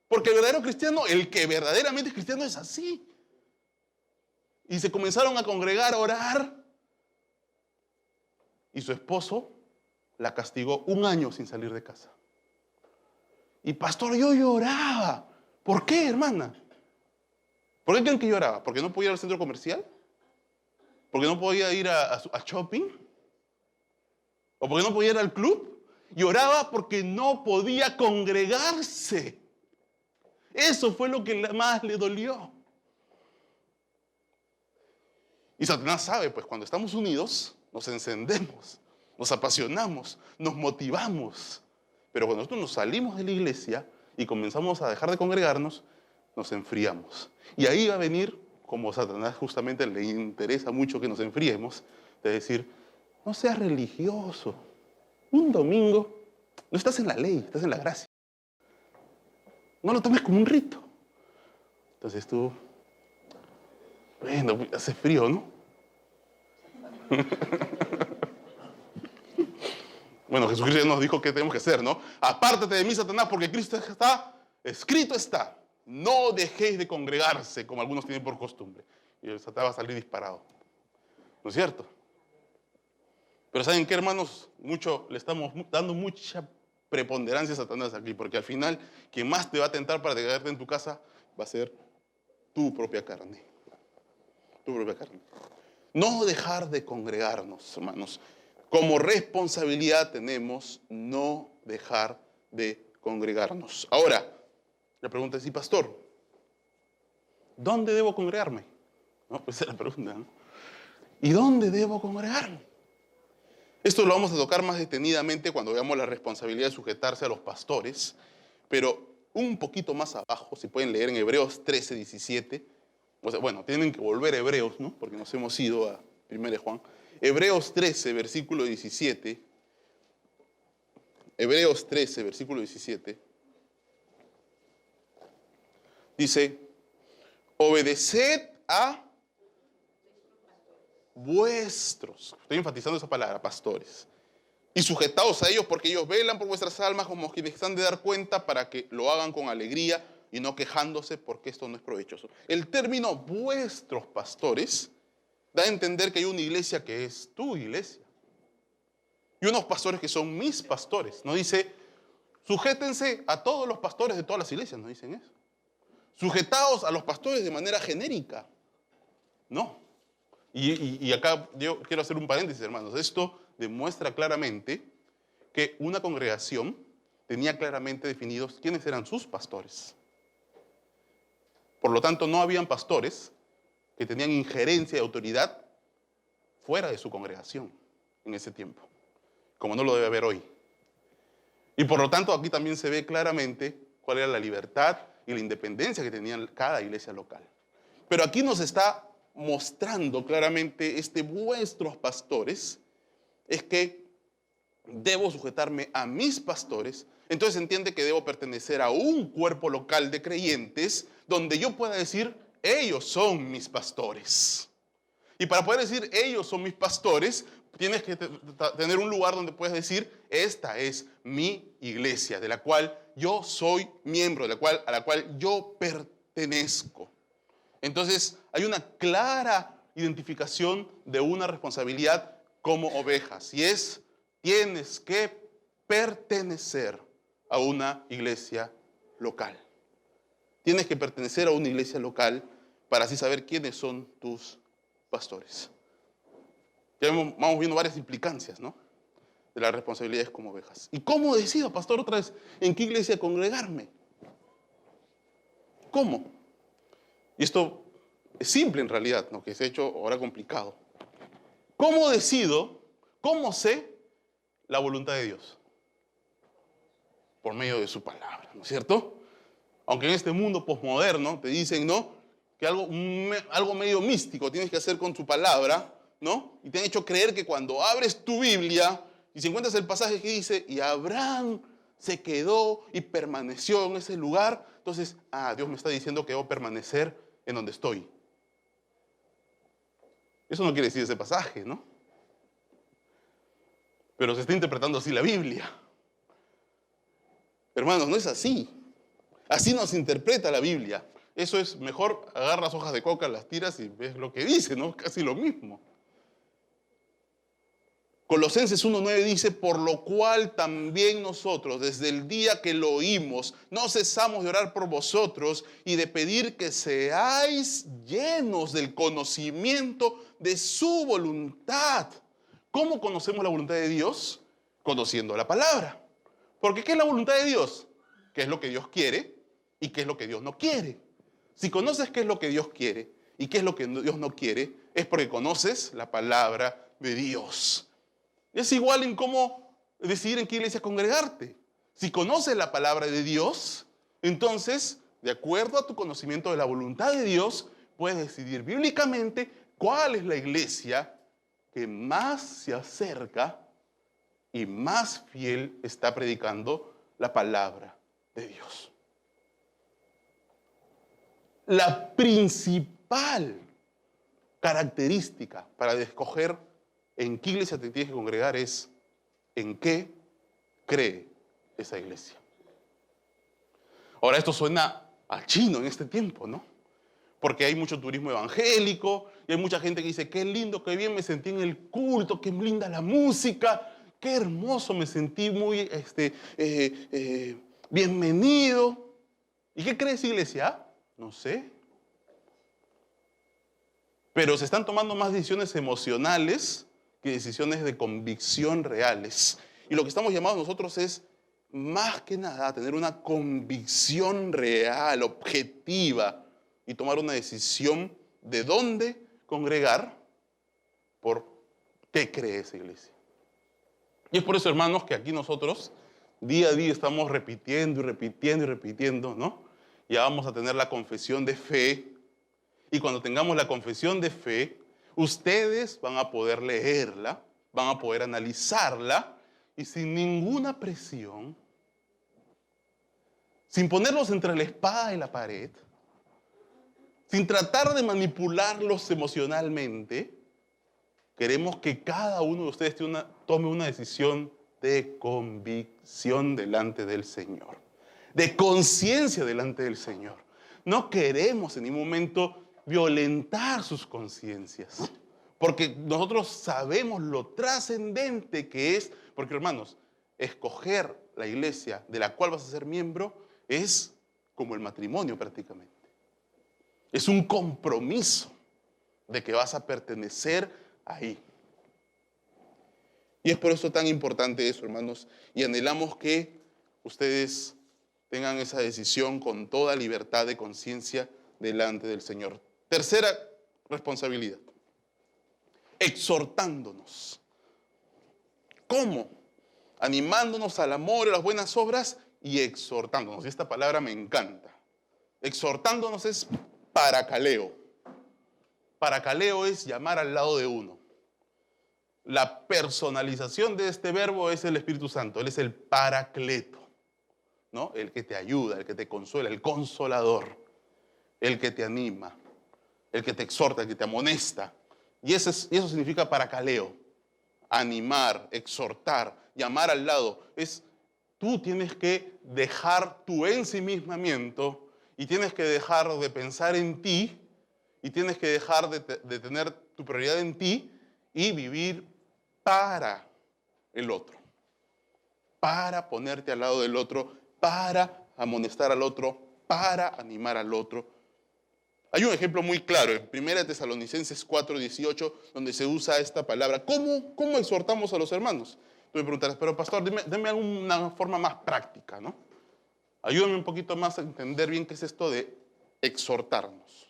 Porque el verdadero cristiano, el que verdaderamente es cristiano es así. Y se comenzaron a congregar, a orar. Y su esposo la castigó 1 año sin salir de casa. Y pastor, yo lloraba. ¿Por qué, hermana? ¿Por qué creen que lloraba? ¿Porque no podía ir al centro comercial? ¿Porque no podía ir a shopping? ¿O porque no podía ir al club? Lloraba porque no podía congregarse. Eso fue lo que más le dolió. Y Satanás sabe, pues cuando estamos unidos, nos encendemos, nos apasionamos, nos motivamos. Pero cuando nosotros nos salimos de la iglesia y comenzamos a dejar de congregarnos, nos enfriamos. Y ahí va a venir, como a Satanás justamente le interesa mucho que nos enfriemos, de decir, no seas religioso. Un domingo no estás en la ley, estás en la gracia. No lo tomes como un rito. Entonces tú, bueno, hace frío, ¿no? Bueno, Jesucristo ya nos dijo qué tenemos que hacer, ¿no? Apártate de mí, Satanás, porque Cristo está, escrito está. No dejéis de congregarse, como algunos tienen por costumbre. Y el Satanás va a salir disparado. ¿No es cierto? Pero ¿saben qué, hermanos? Le estamos dando mucha preponderancia a Satanás aquí, porque al final, quien más te va a tentar para quedarte en tu casa va a ser tu propia carne. Tu propia carne. No dejar de congregarnos, hermanos. Como responsabilidad tenemos no dejar de congregarnos. Ahora, la pregunta es, ¿y pastor? ¿Dónde debo congregarme? No, pues esa es la pregunta, ¿no? ¿Y dónde debo congregarme? Esto lo vamos a tocar más detenidamente cuando veamos la responsabilidad de sujetarse a los pastores, pero un poquito más abajo, si pueden leer en Hebreos 13, 17, o sea, bueno, tienen que volver a Hebreos, ¿no? Porque nos hemos ido a 1 Juan. Hebreos 13, versículo 17. Hebreos 13, versículo 17. Dice, obedeced a vuestros, estoy enfatizando esa palabra, pastores, y sujetaos a ellos porque ellos velan por vuestras almas como quienes están de dar cuenta para que lo hagan con alegría y no quejándose porque esto no es provechoso. El término vuestros pastores da a entender que hay una iglesia que es tu iglesia y unos pastores que son mis pastores. No dice, sujétense a todos los pastores de todas las iglesias, no dicen eso. Sujetaos a los pastores de manera genérica. No. Y acá yo quiero hacer un paréntesis, hermanos. Esto demuestra claramente que una congregación tenía claramente definidos quiénes eran sus pastores. Por lo tanto, no habían pastores que tenían injerencia y autoridad fuera de su congregación en ese tiempo, como no lo debe haber hoy. Y por lo tanto, aquí también se ve claramente cuál era la libertad y la independencia que tenía cada iglesia local. Pero aquí nos está mostrando claramente vuestros pastores, es que debo sujetarme a mis pastores. Entonces entiende que debo pertenecer a un cuerpo local de creyentes donde yo pueda decir, ellos son mis pastores. Y para poder decir, ellos son mis pastores, tienes que tener un lugar donde puedes decir, esta es mi iglesia, de la cual yo soy miembro, a la cual yo pertenezco. Entonces, hay una clara identificación de una responsabilidad como ovejas, y tienes que pertenecer a una iglesia local. Tienes que pertenecer a una iglesia local para así saber quiénes son tus pastores. Ya vamos viendo varias implicancias, ¿no?, de las responsabilidades como ovejas. ¿Y cómo decido, pastor, otra vez, en qué iglesia congregarme? ¿Cómo? Y esto es simple en realidad, ¿no?, que se ha hecho ahora complicado. ¿Cómo decido, cómo sé la voluntad de Dios? Por medio de su palabra, ¿no es cierto? Aunque en este mundo posmoderno te dicen, ¿no?, que algo medio místico tienes que hacer con su palabra, ¿no? Y te han hecho creer que cuando abres tu Biblia y si encuentras el pasaje que dice, y Abraham se quedó y permaneció en ese lugar, entonces, Dios me está diciendo que debo permanecer en donde estoy. Eso no quiere decir ese pasaje, ¿no? Pero se está interpretando así la Biblia. Hermanos, no es así. Así no se interpreta la Biblia. Eso es mejor, agarras hojas de coca, las tiras y ves lo que dice, ¿no? Casi lo mismo. Colosenses 1:9 dice, por lo cual también nosotros, desde el día que lo oímos, no cesamos de orar por vosotros y de pedir que seáis llenos del conocimiento de su voluntad. ¿Cómo conocemos la voluntad de Dios? Conociendo la palabra. Porque ¿qué es la voluntad de Dios? ¿Qué es lo que Dios quiere y qué es lo que Dios no quiere? Si conoces qué es lo que Dios quiere y qué es lo que Dios no quiere, es porque conoces la palabra de Dios. Es igual en cómo decidir en qué iglesia congregarte. Si conoces la palabra de Dios, entonces, de acuerdo a tu conocimiento de la voluntad de Dios, puedes decidir bíblicamente cuál es la iglesia que más se acerca y más fiel está predicando la palabra de Dios. La principal característica para escoger en qué iglesia te tienes que congregar es en qué cree esa iglesia. Ahora, esto suena a chino en este tiempo, ¿no? Porque hay mucho turismo evangélico y hay mucha gente que dice, qué lindo, qué bien me sentí en el culto, qué linda la música, qué hermoso, me sentí muy bienvenido. ¿Y qué cree esa iglesia? No sé. Pero se están tomando más decisiones emocionales que decisiones de convicción reales. Y lo que estamos llamados nosotros es, más que nada, a tener una convicción real, objetiva, y tomar una decisión de dónde congregar, por qué cree esa iglesia. Y es por eso, hermanos, que aquí nosotros día a día estamos repitiendo y repitiendo y repitiendo, ¿no? Ya vamos a tener la confesión de fe. Y cuando tengamos la confesión de fe, ustedes van a poder leerla, van a poder analizarla y sin ninguna presión, sin ponerlos entre la espada y la pared, sin tratar de manipularlos emocionalmente, queremos que cada uno de ustedes tome una decisión de convicción delante del Señor, de conciencia delante del Señor. No queremos en ningún momento violentar sus conciencias, porque nosotros sabemos lo trascendente que es, porque hermanos, escoger la iglesia de la cual vas a ser miembro es como el matrimonio prácticamente. Es un compromiso de que vas a pertenecer ahí. Y es por eso tan importante eso, hermanos, y anhelamos que ustedes tengan esa decisión con toda libertad de conciencia delante del Señor. Tercera responsabilidad, exhortándonos. ¿Cómo? Animándonos al amor y a las buenas obras y exhortándonos. Y esta palabra me encanta. Exhortándonos es paracaleo. Paracaleo es llamar al lado de uno. La personalización de este verbo es el Espíritu Santo. Él es el paracleto, ¿no? El que te ayuda, el que te consuela, el consolador, el que te anima, el que te exhorta, el que te amonesta. Y eso significa paracaleo. Animar, exhortar, llamar al lado. Tú tienes que dejar tu ensimismamiento y tienes que dejar de pensar en ti y tienes que dejar de tener tu prioridad en ti y vivir para el otro. Para ponerte al lado del otro, para amonestar al otro, para animar al otro. Hay un ejemplo muy claro en 1 Tesalonicenses 4:18, donde se usa esta palabra. ¿Cómo exhortamos a los hermanos? Tú me preguntarás, pero pastor, dime alguna forma más práctica, ¿no? Ayúdame un poquito más a entender bien qué es esto de exhortarnos.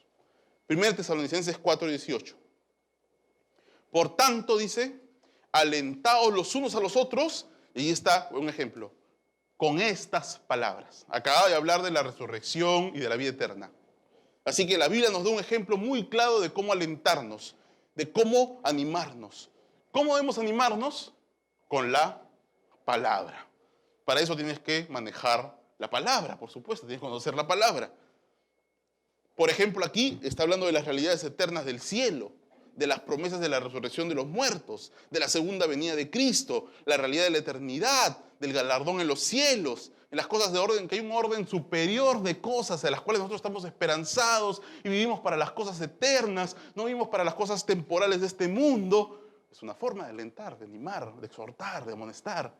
1 Tesalonicenses 4:18. Por tanto, dice, alentaos los unos a los otros, y ahí está un ejemplo, con estas palabras. Acaba de hablar de la resurrección y de la vida eterna. Así que la Biblia nos da un ejemplo muy claro de cómo alentarnos, de cómo animarnos. ¿Cómo debemos animarnos? Con la palabra. Para eso tienes que manejar la palabra, por supuesto, tienes que conocer la palabra. Por ejemplo, aquí está hablando de las realidades eternas del cielo, de las promesas de la resurrección de los muertos, de la segunda venida de Cristo, la realidad de la eternidad, del galardón en los cielos, en las cosas de orden, que hay un orden superior de cosas a las cuales nosotros estamos esperanzados y vivimos para las cosas eternas, no vivimos para las cosas temporales de este mundo. Es una forma de alentar, de animar, de exhortar, de amonestar.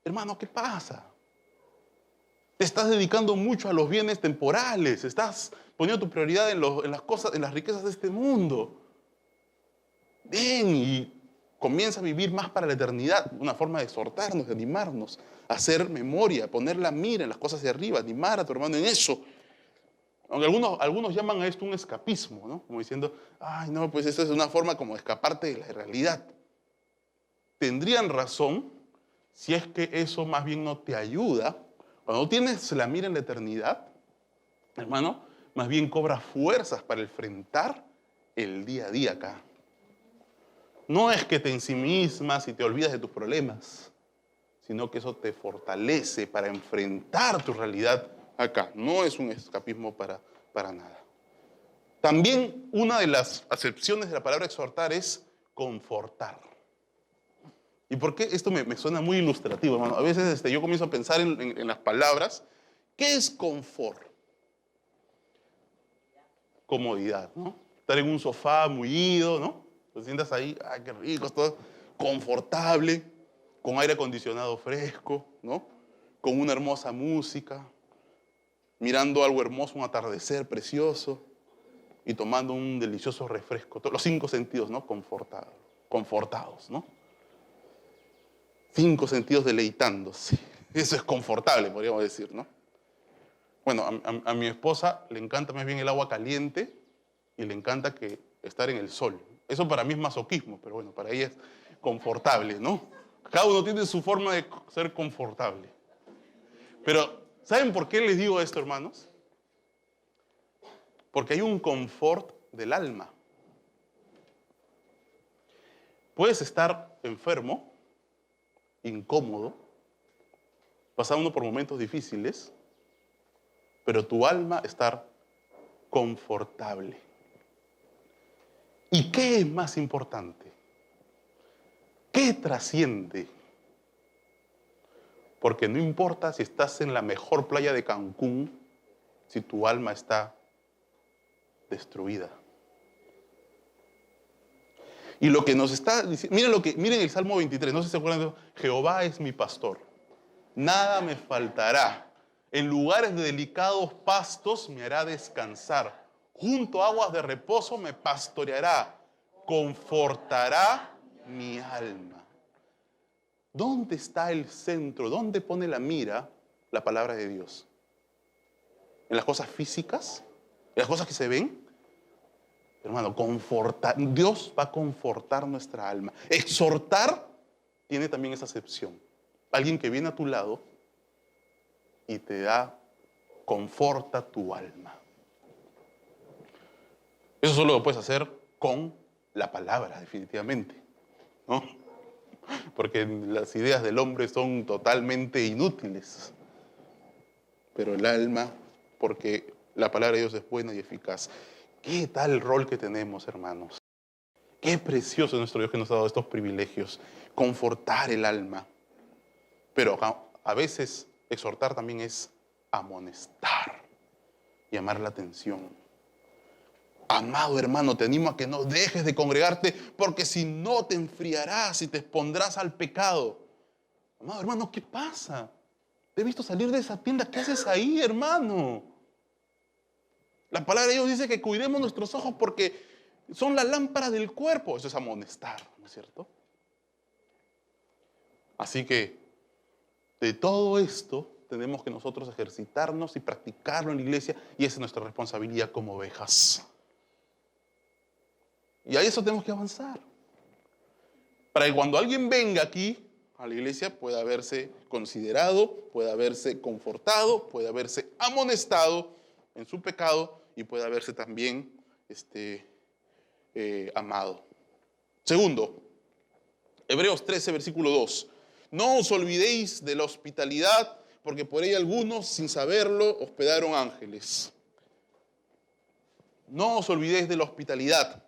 Hermano, ¿qué pasa? Te estás dedicando mucho a los bienes temporales, estás poniendo tu prioridad en las cosas, en las riquezas de este mundo. Ven y comienza a vivir más para la eternidad, una forma de exhortarnos, de animarnos, hacer memoria, poner la mira en las cosas de arriba, animar a tu hermano en eso. Aunque algunos llaman a esto un escapismo, ¿no? Como diciendo, ay, no, pues esto es una forma como de escaparte de la realidad. Tendrían razón si es que eso más bien no te ayuda. Cuando tienes la mira en la eternidad, hermano, más bien cobras fuerzas para enfrentar el día a día acá. No es que te ensimismas y te olvidas de tus problemas, sino que eso te fortalece para enfrentar tu realidad acá. No es un escapismo para nada. También una de las acepciones de la palabra exhortar es confortar. ¿Y por qué esto me suena muy ilustrativo, hermano? A veces yo comienzo a pensar en las palabras. ¿Qué es confort? Comodidad, ¿no? Estar en un sofá mullido, ¿no? Te sientas ahí, ¡ay, qué rico! Todo confortable, con aire acondicionado fresco, ¿no? Con una hermosa música, mirando algo hermoso, un atardecer precioso y tomando un delicioso refresco. Todos los 5 sentidos, ¿no? Confortados, ¿no? 5 sentidos deleitándose. Eso es confortable, podríamos decir, ¿no? Bueno, a mi esposa le encanta más bien el agua caliente y le encanta estar en el sol. Eso para mí es masoquismo, pero bueno, para ella es confortable, ¿no? Cada uno tiene su forma de ser confortable. Pero, ¿saben por qué les digo esto, hermanos? Porque hay un confort del alma. Puedes estar enfermo, incómodo, pasando por momentos difíciles, pero tu alma estar confortable. ¿Y qué es más importante? ¿Qué trasciende? Porque no importa si estás en la mejor playa de Cancún, si tu alma está destruida. Y lo que nos está diciendo, miren el Salmo 23, no sé si se acuerdan de eso. Jehová es mi pastor, nada me faltará. En lugares de delicados pastos me hará descansar. Junto a aguas de reposo me pastoreará. Confortará mi alma. ¿Dónde está el centro? ¿Dónde pone la mira la palabra de Dios? ¿En las cosas físicas? ¿En las cosas que se ven? Hermano, Dios va a confortar nuestra alma. Exhortar tiene también esa acepción. Alguien que viene a tu lado y te conforta tu alma. Eso solo lo puedes hacer con la palabra, definitivamente, ¿no? Porque las ideas del hombre son totalmente inútiles. Pero el alma, porque la palabra de Dios es buena y eficaz. ¿Qué tal rol que tenemos, hermanos? Qué precioso es nuestro Dios que nos ha dado estos privilegios. Confortar el alma. Pero a veces exhortar también es amonestar, llamar la atención. Amado hermano, te animo a que no dejes de congregarte, porque si no te enfriarás y te expondrás al pecado. Amado hermano, ¿qué pasa? Te he visto salir de esa tienda. ¿Qué haces ahí, hermano? La palabra de Dios dice que cuidemos nuestros ojos porque son la lámpara del cuerpo. Eso es amonestar, ¿no es cierto? Así que de todo esto tenemos que nosotros ejercitarnos y practicarlo en la iglesia, y esa es nuestra responsabilidad como ovejas. Y a eso tenemos que avanzar. Para que cuando alguien venga aquí a la iglesia pueda verse considerado, pueda verse confortado, pueda verse amonestado en su pecado y pueda verse también amado. Segundo, Hebreos 13, versículo 2. No os olvidéis de la hospitalidad, porque por ella algunos, sin saberlo, hospedaron ángeles. No os olvidéis de la hospitalidad.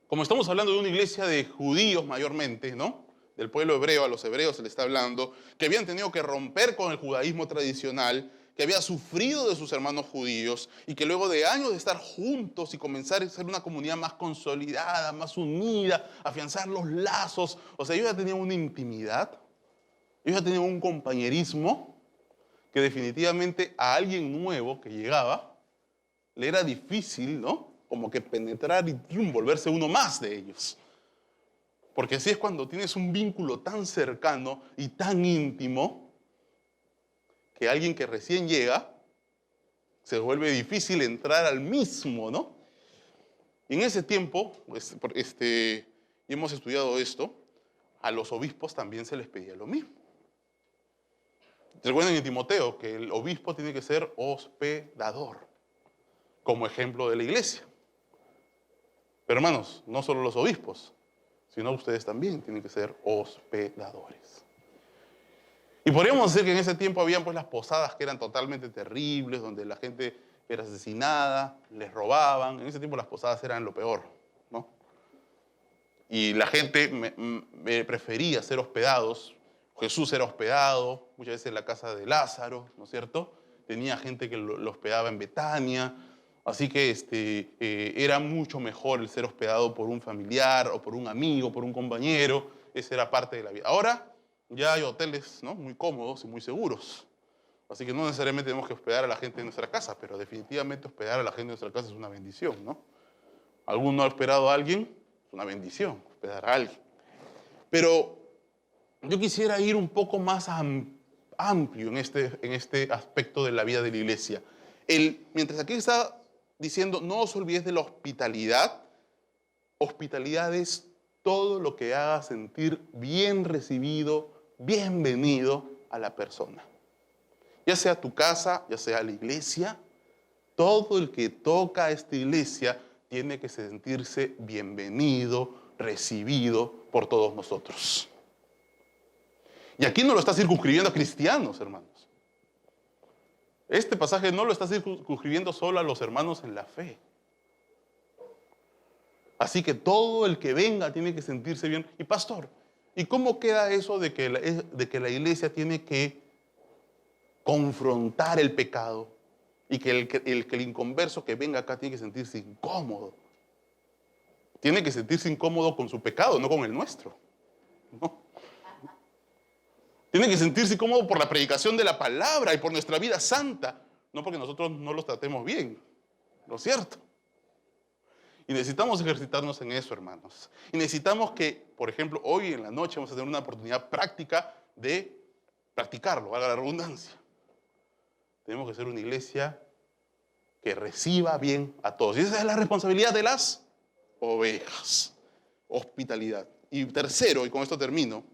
Como estamos hablando de una iglesia de judíos mayormente, ¿no? Del pueblo hebreo, a los hebreos se les está hablando, que habían tenido que romper con el judaísmo tradicional, que había sufrido de sus hermanos judíos y que luego de años de estar juntos y comenzar a ser una comunidad más consolidada, más unida, afianzar los lazos, o sea, ellos ya tenían una intimidad, ellos ya tenían un compañerismo que definitivamente a alguien nuevo que llegaba le era difícil, ¿no? Como que penetrar y volverse uno más de ellos. Porque así es cuando tienes un vínculo tan cercano y tan íntimo que alguien que recién llega se vuelve difícil entrar al mismo, ¿no? Y en ese tiempo, y hemos estudiado esto, a los obispos también se les pedía lo mismo. Recuerden en Timoteo que el obispo tiene que ser hospedador, como ejemplo de la iglesia. Pero hermanos, no solo los obispos, sino ustedes también tienen que ser hospedadores. Y podríamos decir que en ese tiempo habían pues las posadas que eran totalmente terribles, donde la gente era asesinada, les robaban. En ese tiempo las posadas eran lo peor, ¿no? Y la gente prefería ser hospedados. Jesús era hospedado, muchas veces en la casa de Lázaro, ¿no es cierto? Tenía gente que lo hospedaba en Betania. Así que era mucho mejor el ser hospedado por un familiar o por un amigo, por un compañero. Esa era parte de la vida. Ahora ya hay hoteles, ¿no?, muy cómodos y muy seguros. Así que no necesariamente tenemos que hospedar a la gente en nuestra casa, pero definitivamente hospedar a la gente en nuestra casa es una bendición, ¿no? ¿Alguno ha hospedado a alguien? Es una bendición hospedar a alguien. Pero yo quisiera ir un poco más amplio en este aspecto de la vida de la iglesia. Mientras aquí está diciendo, no os olvidéis de la hospitalidad. Hospitalidad es todo lo que haga sentir bien recibido, bienvenido a la persona. Ya sea tu casa, ya sea la iglesia, todo el que toca a esta iglesia tiene que sentirse bienvenido, recibido por todos nosotros. Y aquí no lo está circunscribiendo a cristianos, hermanos. Este pasaje no lo está circunscribiendo solo a los hermanos en la fe. Así que todo el que venga tiene que sentirse bien. Y pastor, ¿y cómo queda eso de que la iglesia tiene que confrontar el pecado? Y que el inconverso que venga acá tiene que sentirse incómodo. Tiene que sentirse incómodo con su pecado, no con el nuestro. ¿No? Tiene que sentirse incómodo por la predicación de la palabra y por nuestra vida santa, no porque nosotros no los tratemos bien, ¿no es cierto? Y necesitamos ejercitarnos en eso, hermanos. Y necesitamos que, por ejemplo, hoy en la noche vamos a tener una oportunidad práctica de practicarlo, valga la redundancia. Tenemos que ser una iglesia que reciba bien a todos. Y esa es la responsabilidad de las ovejas. Hospitalidad. Y tercero, y con esto termino,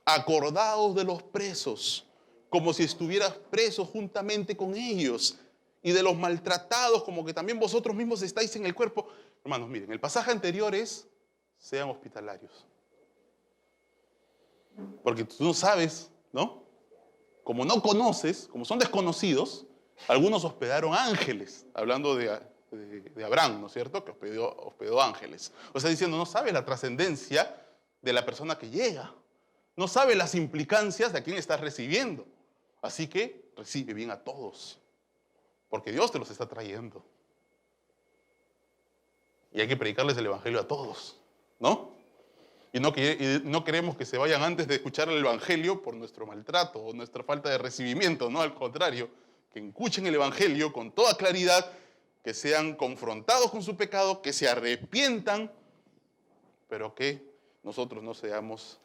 acordaos de los presos, como si estuvieras presos juntamente con ellos, y de los maltratados, como que también vosotros mismos estáis en el cuerpo. Hermanos, miren, el pasaje anterior es, sean hospitalarios. Porque tú no sabes, ¿no? Como no conoces, como son desconocidos, algunos hospedaron ángeles, hablando de Abraham, ¿no es cierto? Que hospedó ángeles. O sea, diciendo, no sabe la trascendencia de la persona que llega. No sabe las implicancias de a quién estás recibiendo. Así que recibe bien a todos. Porque Dios te los está trayendo. Y hay que predicarles el evangelio a todos, ¿no? Y no queremos que se vayan antes de escuchar el evangelio por nuestro maltrato o nuestra falta de recibimiento, ¿no? Al contrario, que escuchen el evangelio con toda claridad, que sean confrontados con su pecado, que se arrepientan, pero que nosotros no seamos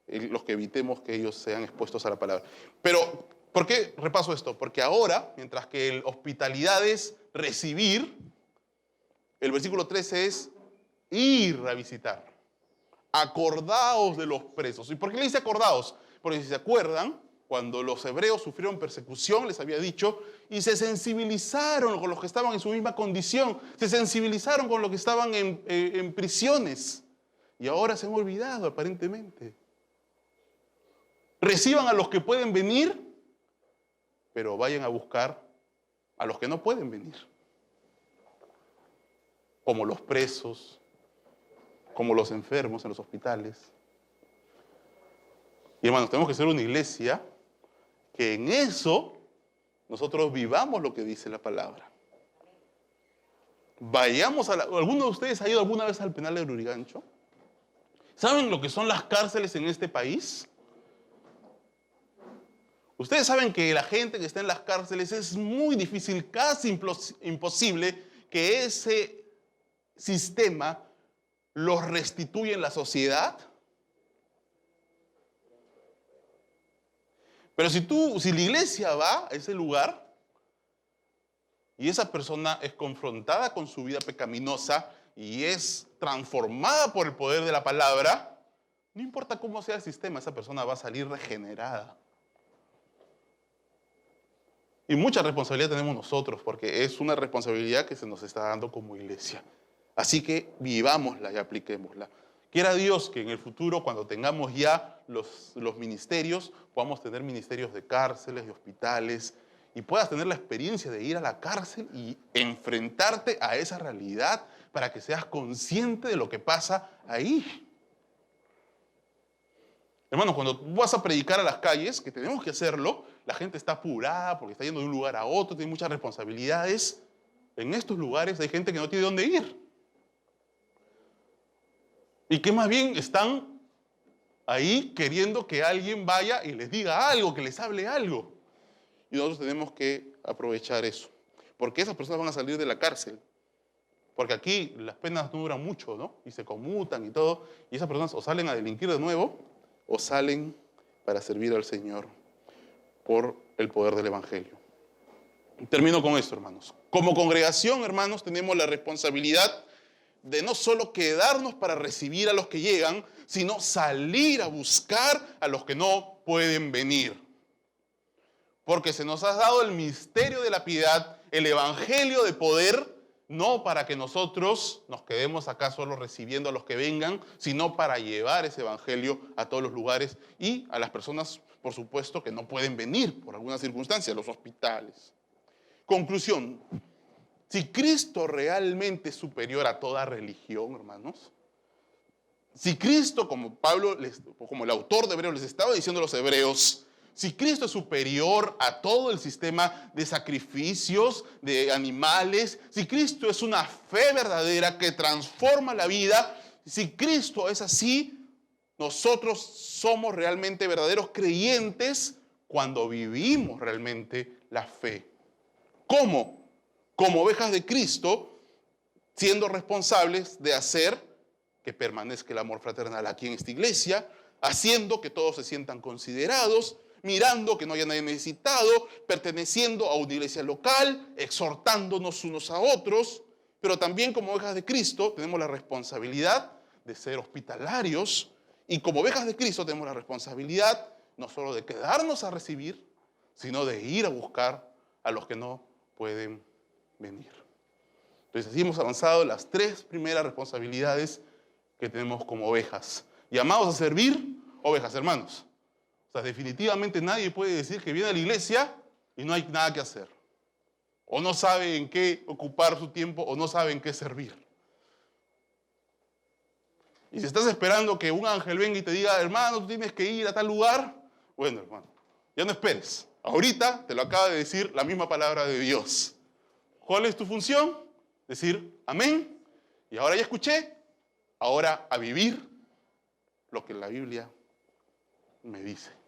los que evitemos que ellos sean expuestos a la palabra. Pero, ¿por qué repaso esto? Porque ahora, mientras que el hospitalidad es recibir, el versículo 13 es ir a visitar. Acordaos de los presos. ¿Y por qué le dice acordaos? Porque si se acuerdan, cuando los hebreos sufrieron persecución, les había dicho, y se sensibilizaron con los que estaban en su misma condición, se sensibilizaron con los que estaban en prisiones, y ahora se han olvidado aparentemente. Reciban a los que pueden venir, pero vayan a buscar a los que no pueden venir, como los presos, como los enfermos en los hospitales. Y hermanos, tenemos que ser una iglesia que en eso nosotros vivamos lo que dice la palabra. Vayamos ¿alguno de ustedes ha ido alguna vez al penal de Lurigancho? ¿Saben lo que son las cárceles en este país? Ustedes saben que la gente que está en las cárceles es muy difícil, casi imposible, que ese sistema los restituya en la sociedad. Pero si la iglesia va a ese lugar y esa persona es confrontada con su vida pecaminosa y es transformada por el poder de la palabra, no importa cómo sea el sistema, esa persona va a salir regenerada. Y mucha responsabilidad tenemos nosotros, porque es una responsabilidad que se nos está dando como iglesia. Así que vivámosla y apliquémosla. Quiera Dios que en el futuro, cuando tengamos ya los ministerios, podamos tener ministerios de cárceles, de hospitales, y puedas tener la experiencia de ir a la cárcel y enfrentarte a esa realidad para que seas consciente de lo que pasa ahí. Hermanos, cuando vas a predicar a las calles, que tenemos que hacerlo, la gente está apurada porque está yendo de un lugar a otro, tiene muchas responsabilidades. En estos lugares hay gente que no tiene dónde ir. Y que más bien están ahí queriendo que alguien vaya y les diga algo, que les hable algo. Y nosotros tenemos que aprovechar eso. Porque esas personas van a salir de la cárcel. Porque aquí las penas no duran mucho, ¿no? Y se conmutan y todo. Y esas personas o salen a delinquir de nuevo o salen para servir al Señor por el poder del Evangelio. Termino con esto, hermanos. Como congregación, hermanos, tenemos la responsabilidad de no solo quedarnos para recibir a los que llegan, sino salir a buscar a los que no pueden venir. Porque se nos ha dado el misterio de la piedad, el evangelio de poder, no para que nosotros nos quedemos acá solo recibiendo a los que vengan, sino para llevar ese evangelio a todos los lugares y a las personas, por supuesto, que no pueden venir por alguna circunstancia, los hospitales. Conclusión. Si Cristo realmente es superior a toda religión, hermanos, si Cristo, como Pablo, como el autor de Hebreos les estaba diciendo a los hebreos, si Cristo es superior a todo el sistema de sacrificios, de animales, si Cristo es una fe verdadera que transforma la vida, si Cristo es así, nosotros somos realmente verdaderos creyentes cuando vivimos realmente la fe. ¿Cómo? Como ovejas de Cristo, siendo responsables de hacer que permanezca el amor fraternal aquí en esta iglesia, haciendo que todos se sientan considerados, mirando que no haya nadie necesitado, perteneciendo a una iglesia local, exhortándonos unos a otros, pero también como ovejas de Cristo tenemos la responsabilidad de ser hospitalarios y como ovejas de Cristo tenemos la responsabilidad no solo de quedarnos a recibir, sino de ir a buscar a los que no pueden venir. Entonces así hemos avanzado las 3 primeras responsabilidades que tenemos como ovejas. Llamados a servir, ovejas, hermanos. O sea, definitivamente nadie puede decir que viene a la iglesia y no hay nada que hacer. O no sabe en qué ocupar su tiempo o no sabe en qué servir. Y si estás esperando que un ángel venga y te diga, hermano, tú tienes que ir a tal lugar, bueno, hermano, ya no esperes. Ahorita te lo acaba de decir la misma palabra de Dios. ¿Cuál es tu función? Decir amén. Y ahora ya escuché, ahora a vivir lo que la Biblia me dice.